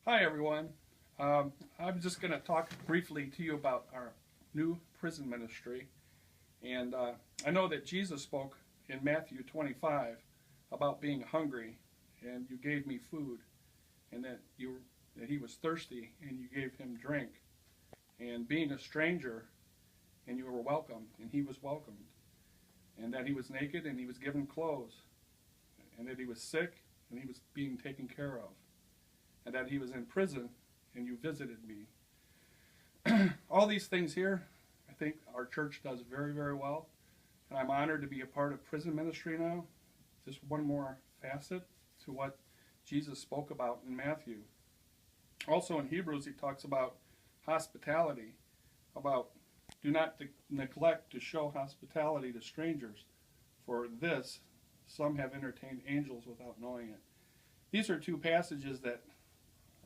Hi, everyone. I'm just going to talk briefly to you about our new prison ministry. And I know that Jesus spoke in Matthew 25 about being hungry, and you gave me food, and that he was thirsty, and you gave him drink, and being a stranger, and you were welcomed, and he was welcomed, and that he was naked, and he was given clothes, and that he was sick, and he was being taken care of, and that he was in prison, and you visited me. All these things here, I think our church does very, very well. And I'm honored to be a part of prison ministry now. Just one more facet to what Jesus spoke about in Matthew. Also in Hebrews, he talks about hospitality, about do not neglect to show hospitality to strangers, for this some have entertained angels without knowing it. These are two passages that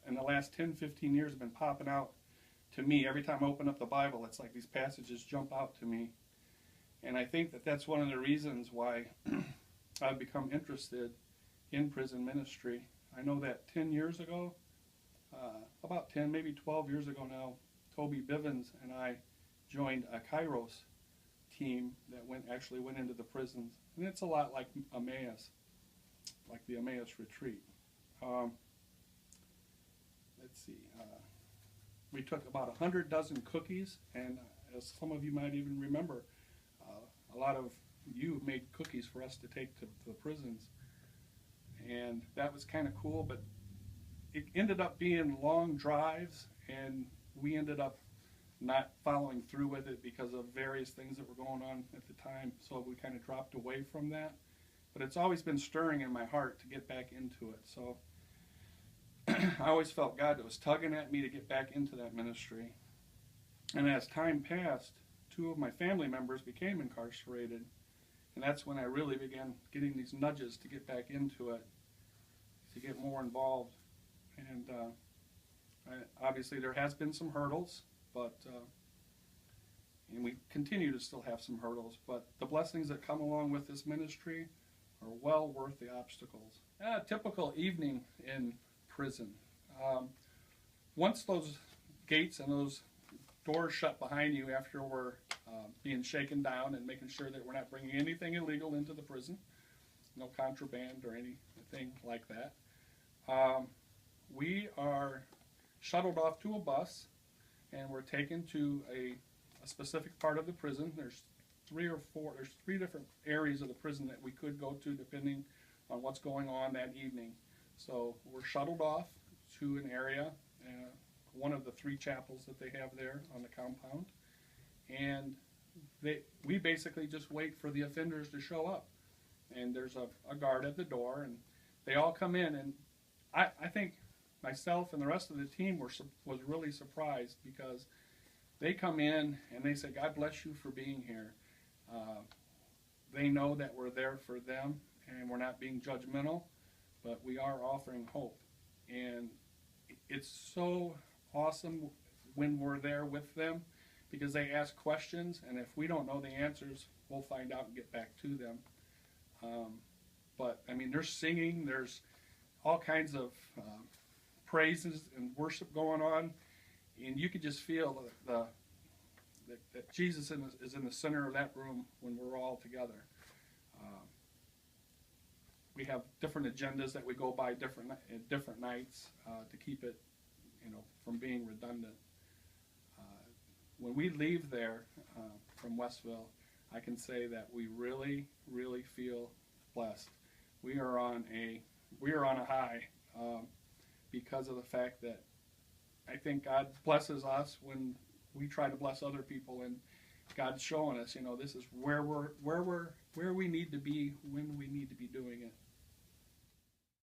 in the last 10, 15 years have been popping out to me. Every time I open up the Bible, it's like these passages jump out to me. And I think that that's one of the reasons why I've become interested in prison ministry. I know that 10 years ago, about 10, maybe 12 years ago now, Toby Bivens and I joined a Kairos team that actually went into the prisons. And it's a lot like Emmaus, like the Emmaus retreat. Let's see, we took about 100 dozen cookies, and as some of you might even remember, a lot of you made cookies for us to take to the prisons, and that was kind of cool, but it ended up being long drives, and we ended up not following through with it because of various things that were going on at the time, so we kind of dropped away from that. But it's always been stirring in my heart to get back into it, so I always felt God was tugging at me to get back into that ministry. And as time passed, two of my family members became incarcerated. And that's when I really began getting these nudges to get back into it, to get more involved. And obviously there has been some hurdles, but and we continue to still have some hurdles. But the blessings that come along with this ministry are well worth the obstacles. A typical evening in prison. Once those gates and those doors shut behind you after we're being shaken down and making sure that we're not bringing anything illegal into the prison, no contraband or anything like that, we are shuttled off to a bus and we're taken to a specific part of the prison. There's three different areas of the prison that we could go to depending on what's going on that evening. So we're shuttled off to an area, one of the three chapels that they have there on the compound, and we basically just wait for the offenders to show up. And there's a guard at the door, and they all come in, and I think myself and the rest of the team was really surprised because they come in and they say, "God bless you for being here." They know that we're there for them, and we're not being judgmental, but we are offering hope. And it's so awesome when we're there with them because they ask questions, and if we don't know the answers, we'll find out and get back to them. But I mean, there's singing, there's all kinds of praises and worship going on, and you could just feel that Jesus is in the center of that room when we're all together. We have different agendas that we go by different nights to keep it, from being redundant. When we leave there from Westville, I can say that we really, really feel blessed. We are on a high because of the fact that I think God blesses us when we try to bless other people, and God's showing us, this is where we need to be when we need to be doing it.